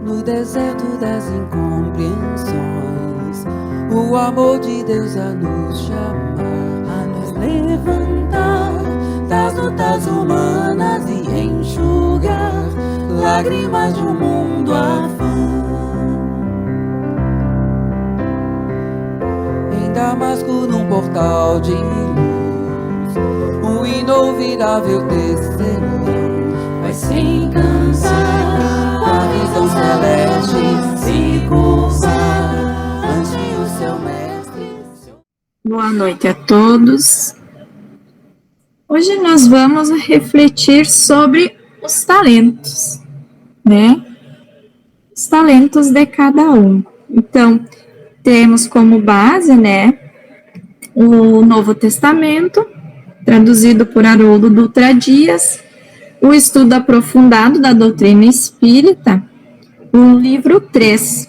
No deserto das incompreensões, o amor de Deus a nos chamar, a nos levantar das lutas humanas e enxugar lágrimas de um mundo afã. Em Damasco, num portal de luz, um inolvidável testemunho vai se encantar com a visão celeste, se curvar ante o seu mestre. Boa noite a todos. Hoje nós vamos refletir sobre os talentos, né? Os talentos de cada um. Então, temos como base, né, o Novo Testamento, traduzido por Haroldo Dutra Dias, o estudo aprofundado da doutrina espírita, o livro 3,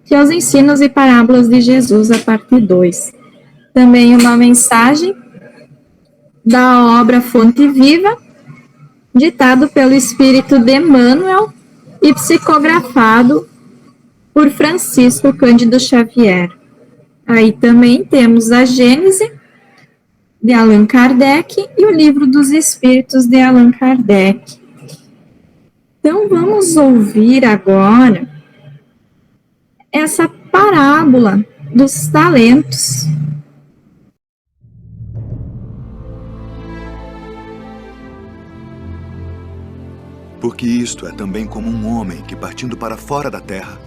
que é os ensinos e parábolas de Jesus, a parte 2. Também uma mensagem da obra Fonte Viva, ditado pelo espírito de Emmanuel e psicografado por Francisco Cândido Xavier. Aí também temos a Gênese, de Allan Kardec, e o Livro dos Espíritos, de Allan Kardec. Então, vamos ouvir agora essa parábola dos talentos. Porque isto é também como um homem que, partindo para fora da terra,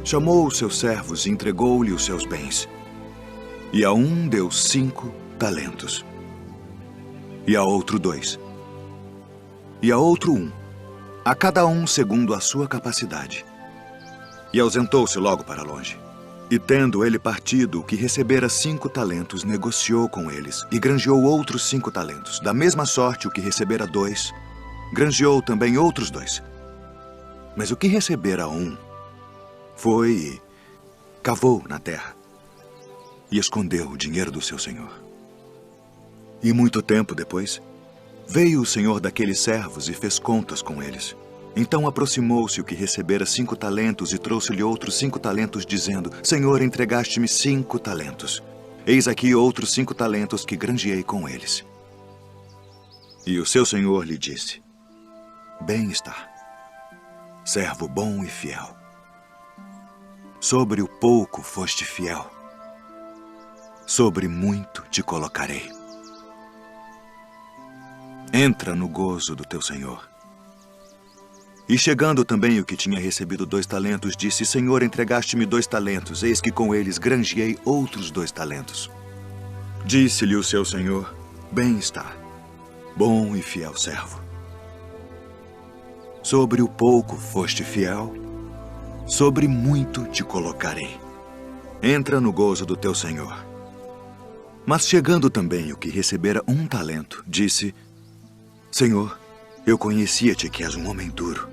chamou os seus servos e entregou-lhe os seus bens. E a um deu 5 talentos, e a outro 2, e a outro 1, a cada um segundo a sua capacidade. E ausentou-se logo para longe. E tendo ele partido, o que recebera 5 talentos, negociou com eles, e granjeou outros 5 talentos. Da mesma sorte, o que recebera 2, granjeou também outros 2. Mas o que recebera 1, foi e cavou na terra e escondeu o dinheiro do seu senhor. E muito tempo depois, veio o senhor daqueles servos e fez contas com eles. Então aproximou-se o que recebera 5 talentos e trouxe-lhe outros 5 talentos, dizendo: Senhor, entregaste-me 5 talentos. Eis aqui outros 5 talentos que granjeei com eles. E o seu senhor lhe disse: Bem está, servo bom e fiel. Sobre o pouco foste fiel, sobre muito te colocarei. Entra no gozo do teu senhor. E chegando também o que tinha recebido 2 talentos, disse: Senhor, entregaste-me 2 talentos, eis que com eles granjeei outros 2 talentos. Disse-lhe o seu senhor: Bem está, bom e fiel servo. Sobre o pouco foste fiel, sobre muito te colocarei. Entra no gozo do teu senhor. Mas chegando também o que recebera 1 talento, disse: Senhor, eu conhecia-te que és um homem duro,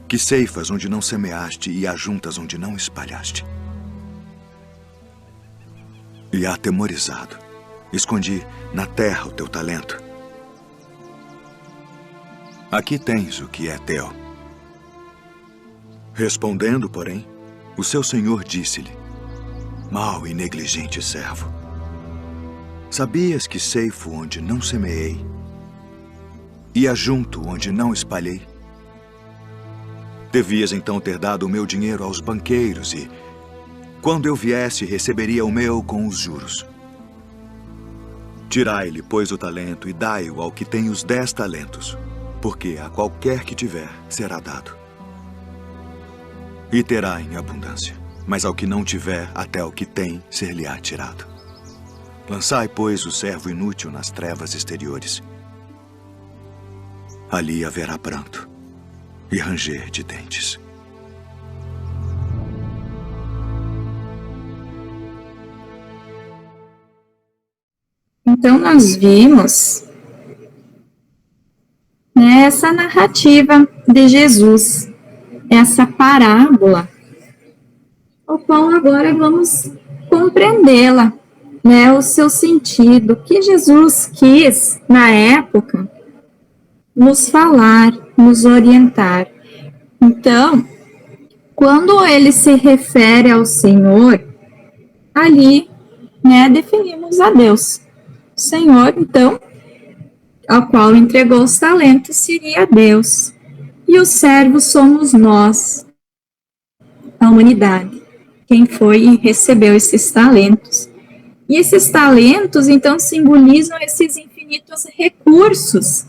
que ceifas onde não semeaste e ajuntas onde não espalhaste. E atemorizado, escondi na terra o teu talento. Aqui tens o que é teu. Respondendo, porém, o seu senhor disse-lhe: Mau e negligente servo, sabias que ceifo onde não semeei e ajunto onde não espalhei? Devias então ter dado o meu dinheiro aos banqueiros e, quando eu viesse, receberia o meu com os juros. Tirai-lhe, pois, o talento e dai-o ao que tem os 10 talentos, porque a qualquer que tiver será dado e terá em abundância. Mas ao que não tiver, até o que tem ser-lhe-á tirado. Lançai, pois, o servo inútil nas trevas exteriores. Ali haverá pranto e ranger de dentes. Então, nós vimos essa narrativa de Jesus, essa parábola, o qual agora vamos compreendê-la, né, o seu sentido, que Jesus quis, na época, nos falar, nos orientar. Então, quando ele se refere ao Senhor, ali, né, definimos a Deus. O Senhor, então, ao qual entregou os talentos, seria Deus. E os servos somos nós, a humanidade, quem foi e recebeu esses talentos. E esses talentos, então, simbolizam esses infinitos recursos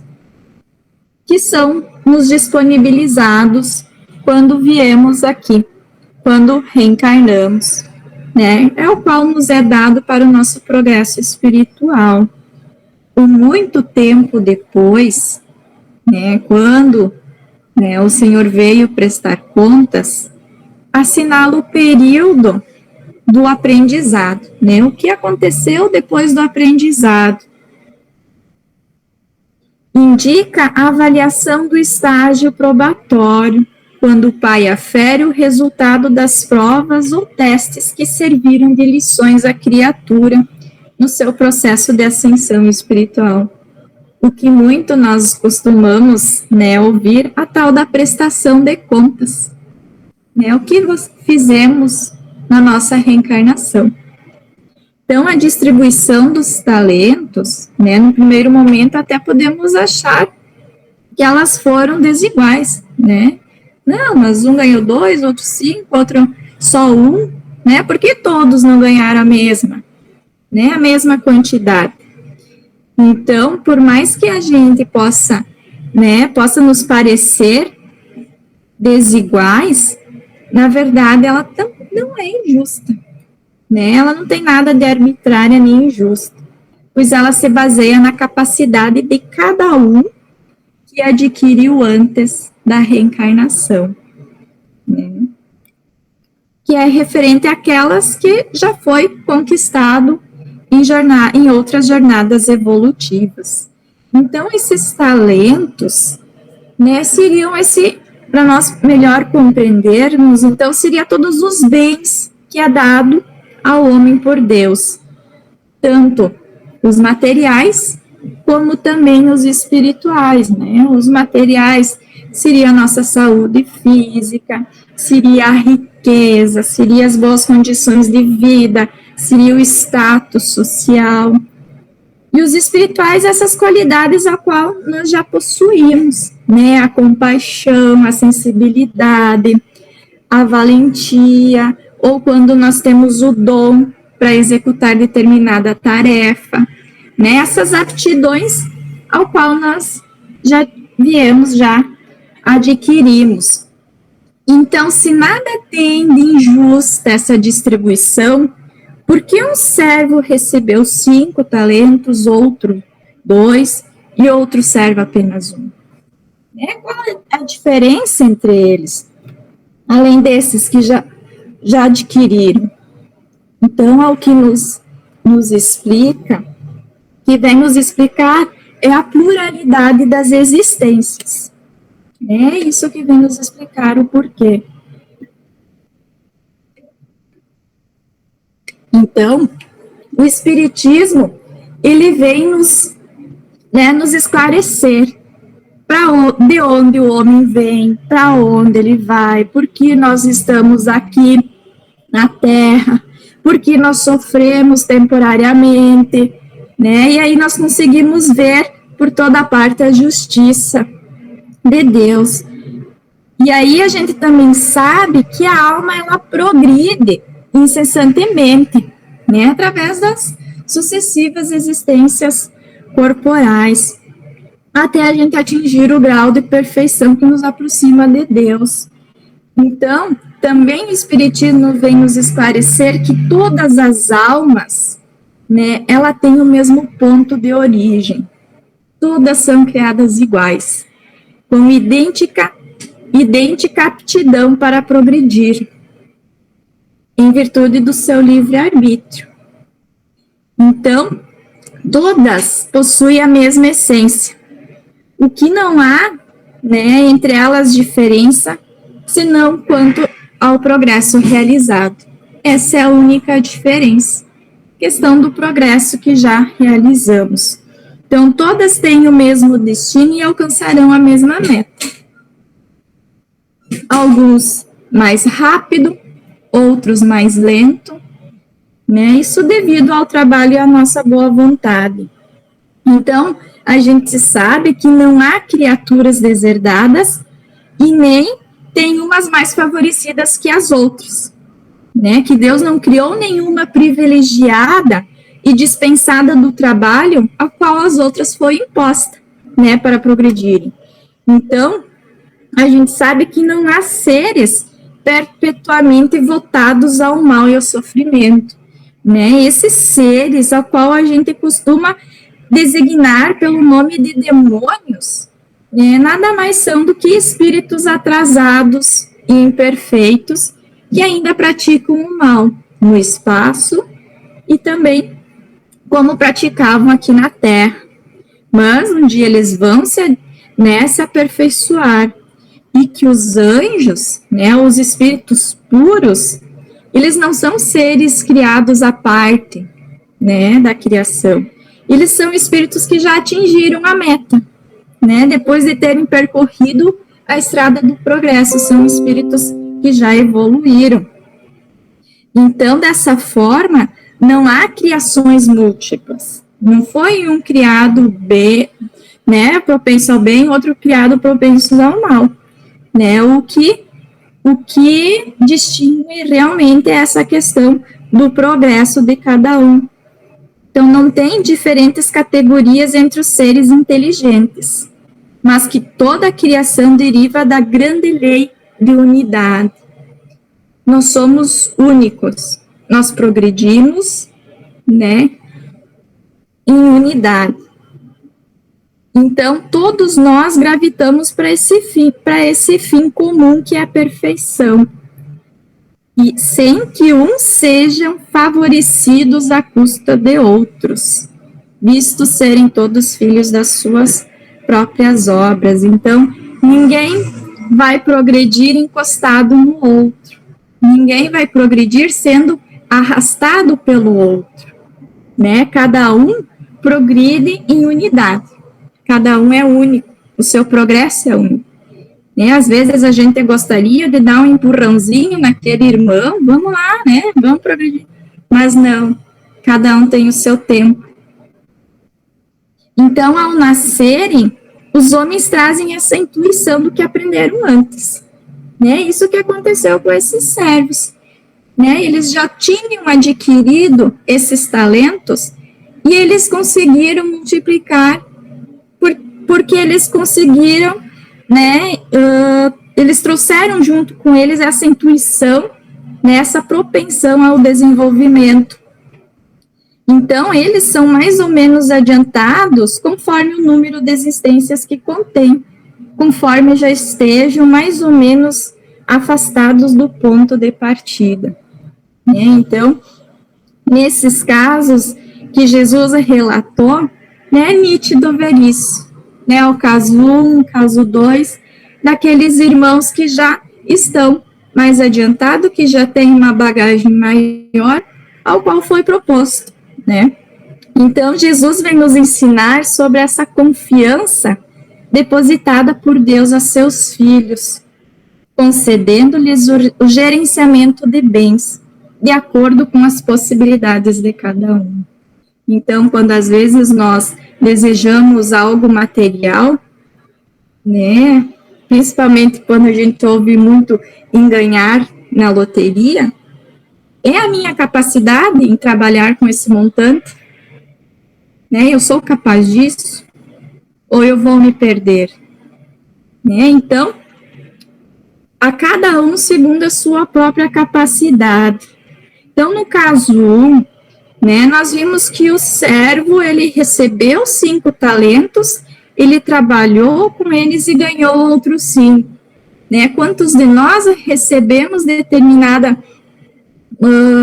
que são nos disponibilizados quando viemos aqui, quando reencarnamos, né? É o qual nos é dado para o nosso progresso espiritual. Por muito tempo depois, né, quando, né, o Senhor veio prestar contas, assinala o período do aprendizado, né? O que aconteceu depois do aprendizado. Indica a avaliação do estágio probatório, quando o pai afere o resultado das provas ou testes que serviram de lições à criatura no seu processo de ascensão espiritual. O que muito nós costumamos, né, ouvir, a tal da prestação de contas. Né, o que fizemos na nossa reencarnação. Então, a distribuição dos talentos, né, no primeiro momento até podemos achar que elas foram desiguais, né? Não, mas um ganhou 2, outro 5, outro só 1, né? Porque todos não ganharam a mesma, né? A mesma quantidade. Então, por mais que a gente possa, né, possa nos parecer desiguais, na verdade, ela não é injusta, né? Ela não tem nada de arbitrária nem injusta, pois ela se baseia na capacidade de cada um que adquiriu antes da reencarnação, né? Que é referente àquelas que já foi conquistado em outras jornadas evolutivas. Então, esses talentos, né, seriam para nós melhor compreendermos, então, seria todos os bens que é dado ao homem por Deus, tanto os materiais, como também os espirituais, né? Os materiais seria a nossa saúde física, seria a riqueza, seria as boas condições de vida, seria o status social. E os espirituais, essas qualidades a qual nós já possuímos, né? A compaixão, a sensibilidade, a valentia, ou quando nós temos o dom para executar determinada tarefa, né? Essas aptidões ao qual nós já adquirimos. Então, se nada tem de injusta essa distribuição, por que um servo recebeu 5 talentos, outro 2, e outro servo apenas 1? Qual é a diferença entre eles? Além desses que já adquiriram. Então, ao que nos explica, que vem nos explicar, é a pluralidade das existências. É isso que vem nos explicar o porquê. Então, o Espiritismo, ele vem nos esclarecer de onde o homem vem, para onde ele vai, por que nós estamos aqui na Terra, por que nós sofremos temporariamente, né? E aí nós conseguimos ver por toda parte a justiça de Deus. E aí a gente também sabe que a alma, ela progride incessantemente, né? Através das sucessivas existências corporais, até a gente atingir o grau de perfeição que nos aproxima de Deus. Então, também o Espiritismo vem nos esclarecer que todas as almas, né, ela tem o mesmo ponto de origem. Todas são criadas iguais, com idêntica aptidão para progredir, em virtude do seu livre-arbítrio. Então, todas possuem a mesma essência. O que não há, né, entre elas diferença, senão quanto ao progresso realizado. Essa é a única diferença. Questão do progresso que já realizamos. Então, todas têm o mesmo destino e alcançarão a mesma meta. alguns mais rápido, outros mais lento, né? Isso devido ao trabalho e à nossa boa vontade. Então, a gente sabe que não há criaturas deserdadas e nem tem umas mais favorecidas que as outras, né? Que Deus não criou nenhuma privilegiada e dispensada do trabalho a qual as outras foi imposta, né? Para progredirem. Então, a gente sabe que não há seres perpetuamente votados ao mal e ao sofrimento, né? Esses seres ao qual a gente costuma designar pelo nome de demônios, né, nada mais são do que espíritos atrasados e imperfeitos que ainda praticam o mal no espaço e também como praticavam aqui na Terra. Mas um dia eles vão se aperfeiçoar, e que os anjos, né, os espíritos puros, eles não são seres criados à parte, né, da criação. Eles são espíritos que já atingiram a meta, né, depois de terem percorrido a estrada do progresso, são espíritos que já evoluíram. Então, dessa forma, não há criações múltiplas. Não foi um criado bem, né, propenso ao bem, outro criado propenso ao mal, né? O que distingue realmente é essa questão do progresso de cada um. Então, não tem diferentes categorias entre os seres inteligentes, mas que toda a criação deriva da grande lei de unidade. Nós somos únicos, nós progredimos, né, em unidade. Então, todos nós gravitamos para esse fim comum que é a perfeição. E sem que uns sejam favorecidos à custa de outros, vistos serem todos filhos das suas próprias obras. Então, ninguém vai progredir encostado no outro. Ninguém vai progredir sendo arrastado pelo outro, né? Cada um progride em unidade. Cada um é único. O seu progresso é único. Né? Às vezes a gente gostaria de dar um empurrãozinho naquele irmão, vamos lá, né? Vamos progredir. Mas não, cada um tem o seu tempo. Então, ao nascerem, os homens trazem essa intuição do que aprenderam antes. Né? Isso que aconteceu com esses servos. Né? Eles já tinham adquirido esses talentos e eles conseguiram multiplicar porque eles conseguiram, né, eles trouxeram junto com eles essa intuição, né, essa propensão ao desenvolvimento. Então, eles são mais ou menos adiantados conforme o número de existências que contém, conforme já estejam mais ou menos afastados do ponto de partida. Né? Então, nesses casos que Jesus relatou, né, é nítido ver isso. Né, o caso 1, o caso 2, daqueles irmãos que já estão mais adiantados, que já têm uma bagagem maior, ao qual foi proposto, né? Então, Jesus vem nos ensinar sobre essa confiança depositada por Deus a seus filhos, concedendo-lhes o gerenciamento de bens, de acordo com as possibilidades de cada um. Então, quando às vezes nós desejamos algo material, né, principalmente quando a gente ouve muito em ganhar na loteria, é a minha capacidade em trabalhar com esse montante? Né, eu sou capaz disso? Ou eu vou me perder? Né, então, a cada um segundo a sua própria capacidade. Então, no caso 1, né, nós vimos que o servo, ele recebeu 5 talentos, ele trabalhou com eles e ganhou outros 5. Né? Quantos de nós recebemos determinada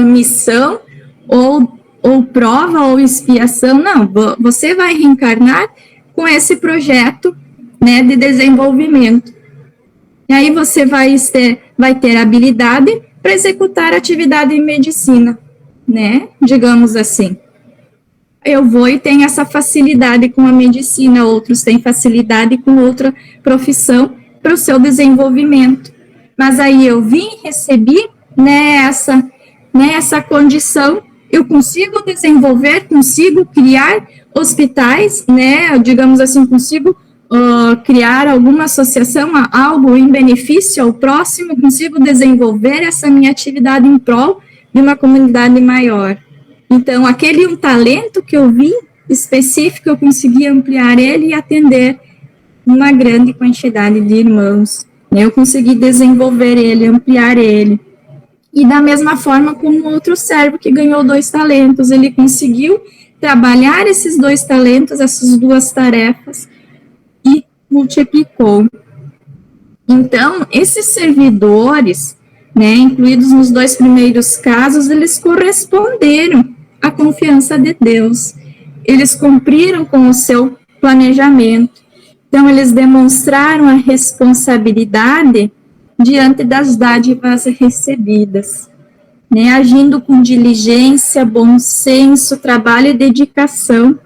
missão, ou prova, ou expiação? Não, você vai reencarnar com esse projeto, né, de desenvolvimento. E aí você vai ter habilidade para executar atividade em medicina. Né, digamos assim, eu vou e tenho essa facilidade com a medicina, outros têm facilidade com outra profissão para o seu desenvolvimento, Mas aí eu vim, recebi, né, essa condição, eu consigo desenvolver, consigo criar hospitais, né, digamos assim, consigo criar alguma associação, algo em benefício ao próximo, consigo desenvolver essa minha atividade em prol de uma comunidade maior. Então, aquele um talento que eu vi específico, eu consegui ampliar ele e atender uma grande quantidade de irmãos. Eu consegui desenvolver ele, ampliar ele. E da mesma forma como outro servo que ganhou 2 talentos, ele conseguiu trabalhar esses 2 talentos, essas 2 tarefas, e multiplicou. Então, esses servidores, né, incluídos nos 2 primeiros casos, eles corresponderam à confiança de Deus. Eles cumpriram com o seu planejamento. Então, eles demonstraram a responsabilidade diante das dádivas recebidas, né, agindo com diligência, bom senso, trabalho e dedicação,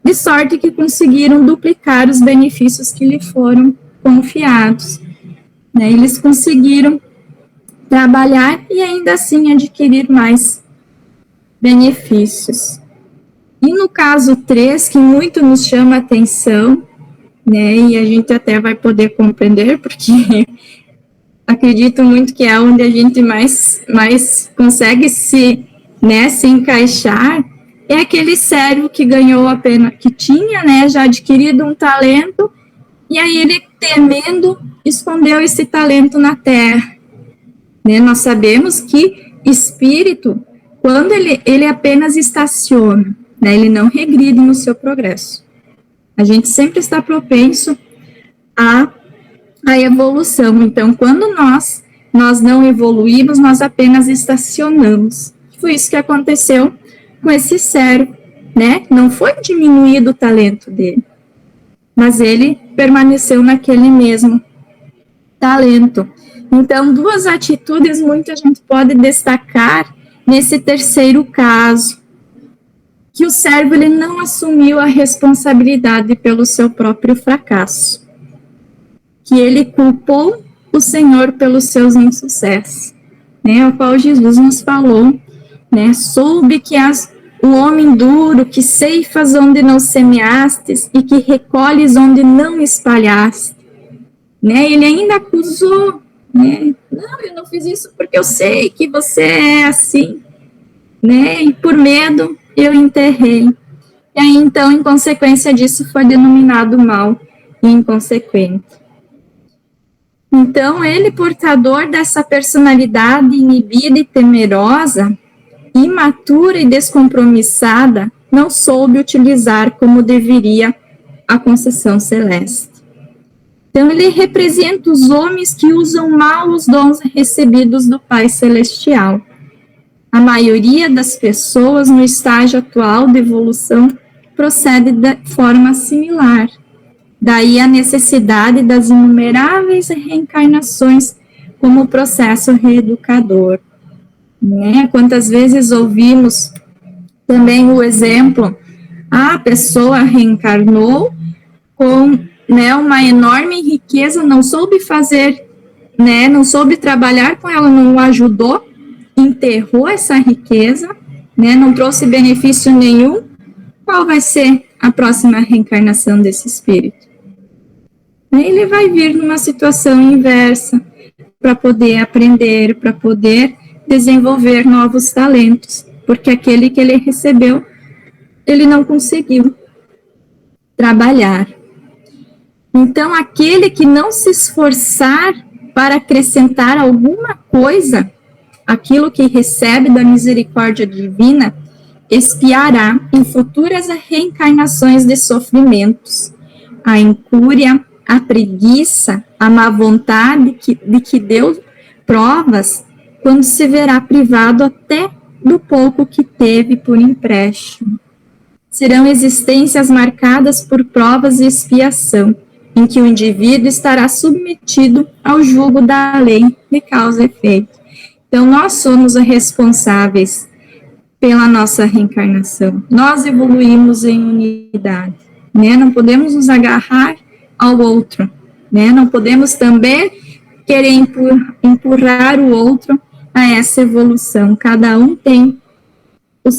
de sorte que conseguiram duplicar os benefícios que lhe foram confiados. Né, eles conseguiram trabalhar e ainda assim adquirir mais benefícios. E no caso 3, que muito nos chama a atenção, né, e a gente até vai poder compreender, porque acredito muito que é onde a gente mais consegue se encaixar, é aquele servo que ganhou apenas, que tinha, né, já adquirido um talento, e aí ele, temendo, escondeu esse talento na terra. Né, nós sabemos que espírito, quando ele apenas estaciona, né, ele não regride no seu progresso. A gente sempre está propenso à evolução. Então, quando nós não evoluímos, nós apenas estacionamos. Foi isso que aconteceu com esse servo, né? Não foi diminuído o talento dele, mas ele permaneceu naquele mesmo talento. Então, 2 atitudes muito a gente pode destacar nesse terceiro caso, que o servo ele não assumiu a responsabilidade pelo seu próprio fracasso, que ele culpou o Senhor pelos seus insucessos, né, o qual Jesus nos falou, né, soube que o homem duro, que ceifas onde não semeastes e que recolhes onde não espalhaste, né, ele ainda acusou, né, não, eu não fiz isso porque eu sei que você é assim, né, e por medo eu enterrei. E aí, então, em consequência disso, foi denominado mal e inconsequente. Então, ele, portador dessa personalidade inibida e temerosa, imatura e descompromissada, não soube utilizar como deveria a concessão celeste. Então, ele representa os homens que usam mal os dons recebidos do Pai Celestial. A maioria das pessoas no estágio atual de evolução procede de forma similar. Daí a necessidade das inumeráveis reencarnações como processo reeducador. Né? Quantas vezes ouvimos também o exemplo, a pessoa reencarnou com, né, uma enorme riqueza, não soube fazer, né, não soube trabalhar com ela, não o ajudou, enterrou essa riqueza, né, não trouxe benefício nenhum. Qual vai ser a próxima reencarnação desse espírito? Ele vai vir numa situação inversa para poder aprender, para poder desenvolver novos talentos, porque aquele que ele recebeu, ele não conseguiu trabalhar. Então, aquele que não se esforçar para acrescentar alguma coisa, aquilo que recebe da misericórdia divina, expiará em futuras reencarnações de sofrimentos. A incúria, a preguiça, a má vontade de que deu provas, quando se verá privado até do pouco que teve por empréstimo. Serão existências marcadas por provas e expiação, em que o indivíduo estará submetido ao jugo da lei de causa e efeito. Então, nós somos os responsáveis pela nossa reencarnação. Nós evoluímos em unidade, né? Não podemos nos agarrar ao outro, né? Não podemos também querer empurrar o outro a essa evolução. Cada um tem o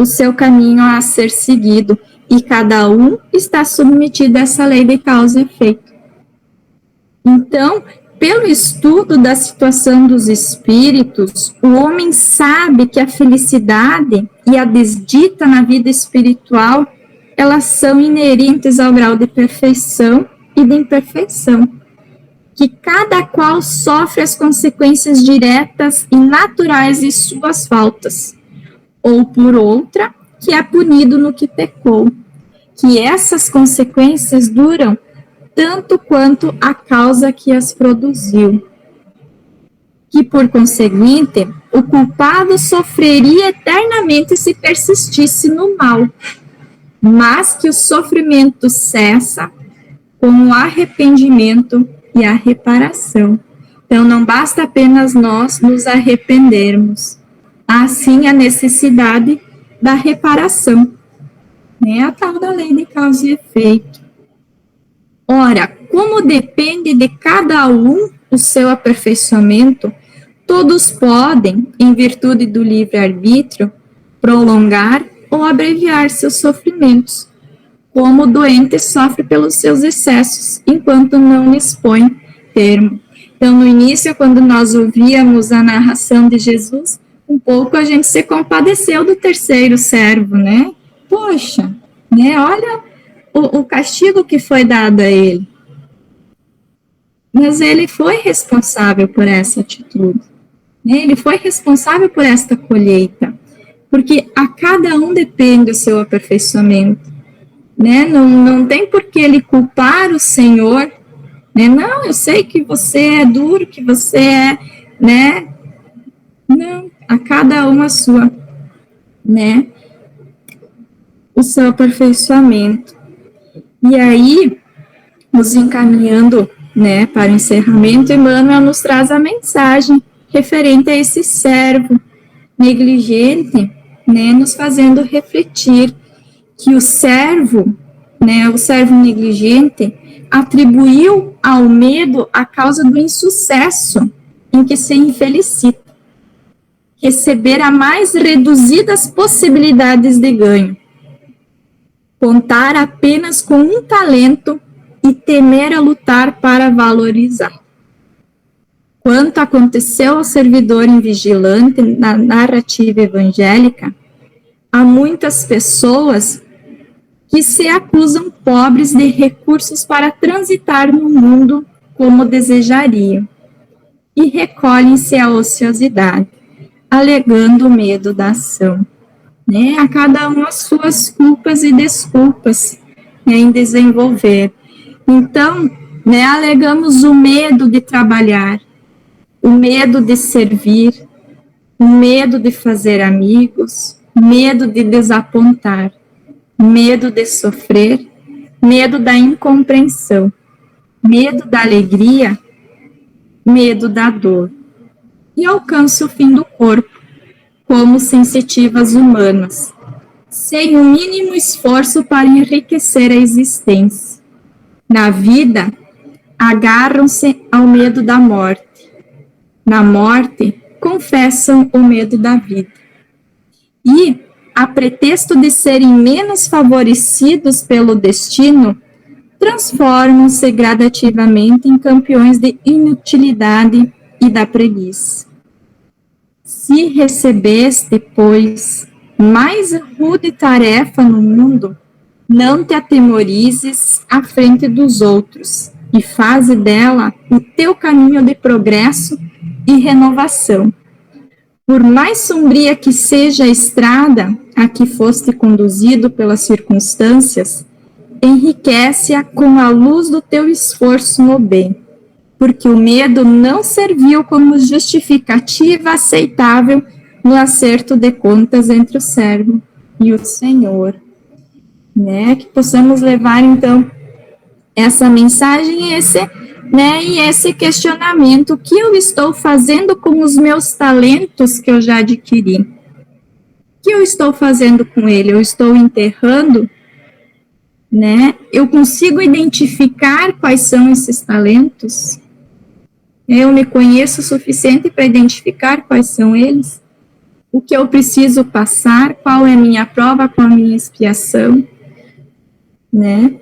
seu caminho a ser seguido, e cada um está submetido a essa lei de causa e efeito. Então, pelo estudo da situação dos espíritos, o homem sabe que a felicidade e a desdita na vida espiritual, elas são inerentes ao grau de perfeição e de imperfeição, que cada qual sofre as consequências diretas e naturais de suas faltas, ou por outra, que é punido no que pecou, que essas consequências duram tanto quanto a causa que as produziu, que, por conseguinte, o culpado sofreria eternamente se persistisse no mal, mas que o sofrimento cessa com o arrependimento e a reparação. Então, não basta apenas nós nos arrependermos, há sim a necessidade da reparação, né? A tal da lei de causa e efeito. Ora, como depende de cada um o seu aperfeiçoamento, todos podem, em virtude do livre-arbítrio, prolongar ou abreviar seus sofrimentos, como o doente sofre pelos seus excessos, enquanto não lhes põe termo. Então, no início, quando nós ouvíamos a narração de Jesus, um pouco a gente se compadeceu do terceiro servo, né? Poxa, né? Olha o castigo que foi dado a ele. Mas ele foi responsável por essa atitude, né? Ele foi responsável por esta colheita, porque a cada um depende o seu aperfeiçoamento, né? Não tem por que ele culpar o Senhor, né? Não, eu sei que você é duro, que você é, né? Não, a cada um a sua, né? O seu aperfeiçoamento. E aí, nos encaminhando, né, para o encerramento, Emmanuel nos traz a mensagem referente a esse servo negligente, né, nos fazendo refletir que o servo, né, o servo negligente, atribuiu ao medo a causa do insucesso em que se infelicita, receber as mais reduzidas possibilidades de ganho, contar apenas com um talento e temer a lutar para valorizar. Quanto aconteceu ao servidor invigilante na narrativa evangélica, há muitas pessoas que se acusam pobres de recursos para transitar no mundo como desejariam e recolhem-se à ociosidade, alegando o medo da ação. Né? A cada um as suas culpas e desculpas, né, em desenvolver. Então, né, alegamos o medo de trabalhar, o medo de servir, o medo de fazer amigos, medo de desapontar, medo de sofrer, medo da incompreensão, medo da alegria, medo da dor. E alcança o fim do corpo, como sensitivas humanas, sem o mínimo esforço para enriquecer a existência. Na vida, agarram-se ao medo da morte. Na morte, confessam o medo da vida. E, a pretexto de serem menos favorecidos pelo destino, transformam-se gradativamente em campeões de inutilidade e da preguiça. Se recebeste, pois, mais rude tarefa no mundo, não te atemorizes à frente dos outros, e faze dela o teu caminho de progresso e renovação. Por mais sombria que seja a estrada a que foste conduzido pelas circunstâncias, enriquece-a com a luz do teu esforço no bem, porque o medo não serviu como justificativa aceitável no acerto de contas entre o servo e o Senhor. Né? Que possamos levar, então, essa mensagem e esse questionamento: o que eu estou fazendo com os meus talentos que eu já adquiri? O que eu estou fazendo com ele? Eu estou enterrando? Né? Eu consigo identificar quais são esses talentos? Eu me conheço o suficiente para identificar quais são eles, o que eu preciso passar, qual é a minha prova, qual é a minha expiação, né?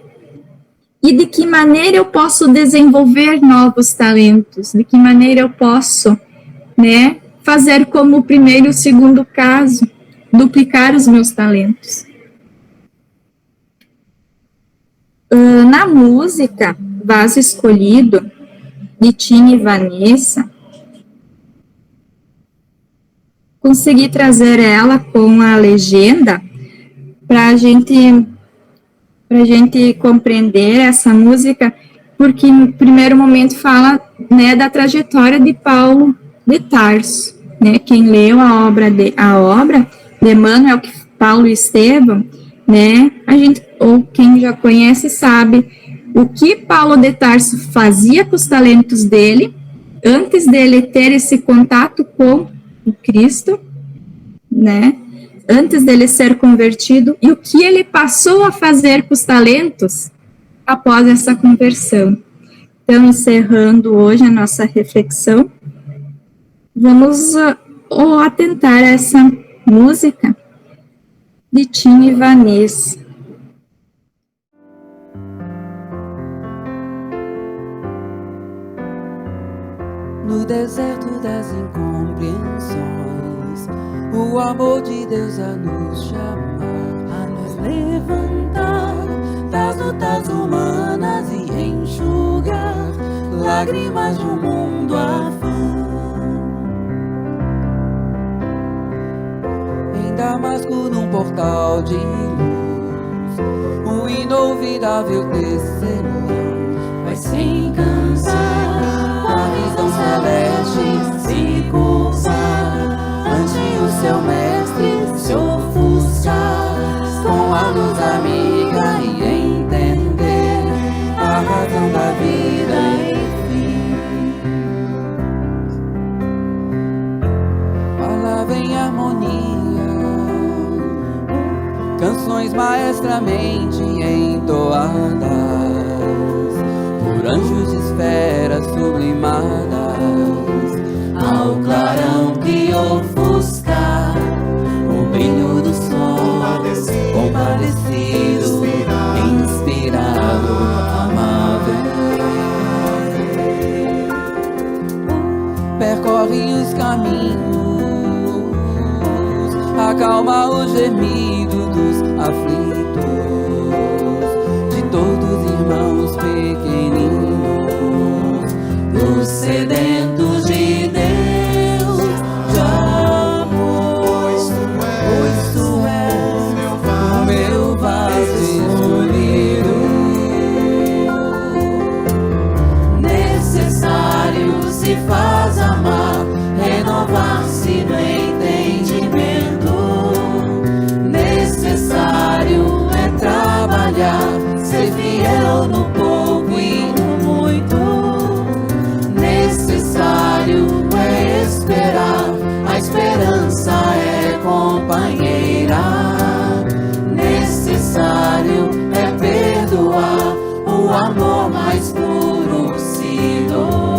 E de que maneira eu posso desenvolver novos talentos, de que maneira eu posso, né, fazer como o primeiro e o segundo caso, duplicar os meus talentos. Na música, Vaso Escolhido, de Tim e Vanessa, consegui trazer ela com a legenda para a gente compreender essa música, porque no primeiro momento fala, né, da trajetória de Paulo de Tarso, né? Quem leu a obra de Emmanuel, Paulo e Estevão, né? Ou quem já conhece sabe o que Paulo de Tarso fazia com os talentos dele antes dele ter esse contato com o Cristo, né? Antes dele ser convertido, e o que ele passou a fazer com os talentos após essa conversão. Então, encerrando hoje a nossa reflexão, vamos atentar a essa música de Tim e Vanessa. No deserto das incompreensões, o amor de Deus a nos chamar, a nos levantar das lutas humanas e enxugar lágrimas de um mundo afã. Em Damasco, num portal de luz, um inolvidável testemunho vai se encantar, a visão celeste se curvar, ante o seu mestre se ofuscar, com a luz amiga e entender a razão da vida, enfim. Palavra em harmonia, canções maestramente entoadas por anjos de esferas sublimadas, ao clarão que ofuscar o brilho do sol, compadecido, inspirado, amável. Percorre os caminhos, acalma o gemido dos aflitos, de todos irmãos pequeninos, dos sedentos de Deus, de amor, pois tu és o meu vaso escolhido. Necessário se faz amar, renovar-se no entendimento. Necessário é trabalhar, ser fiel no pouco e no muito. Necessário é esperar, a esperança é companheira. Necessário é perdoar, o amor mais puro se doa.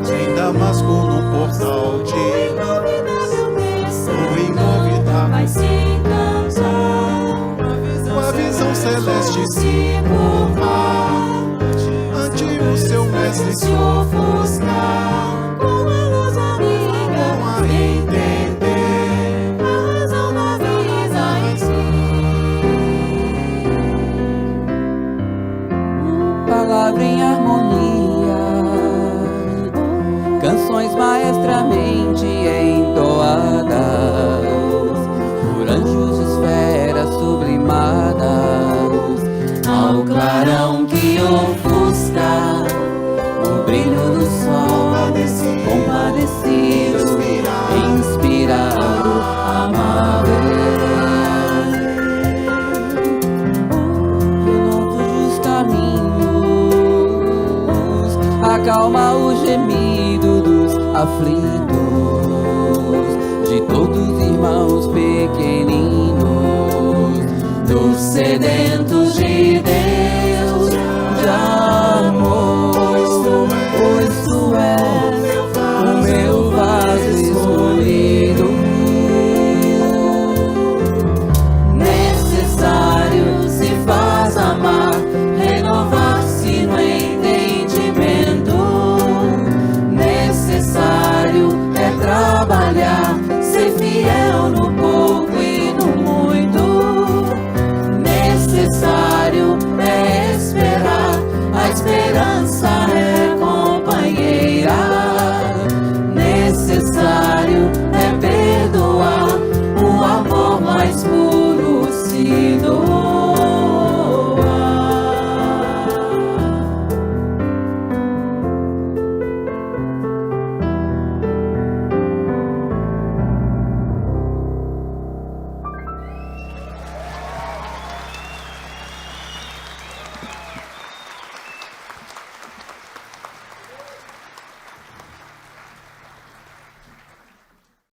Em Damasco, no portal de o inovidável vai se encantar, com a visão celeste se curvar, ante o seu mestre se ofuscar, com a luz amiga a entender a razão da vida em si. Palavra em harmonia, canções maestramente entoadas por anjos de esferas sublimadas, ao clarão que ofusca o brilho do sol, compadecido, inspirado, amável. Novos caminhos, aflitos, de todos irmãos pequeninos, dos sedentos de Deus, de amor, pois tu és o meu vaso escolhido. Necessário se faz amar, renovar-se no entendimento. Necessário é trabalhar, ser fiel no pouco e no muito. Necessário é esperar, a esperança é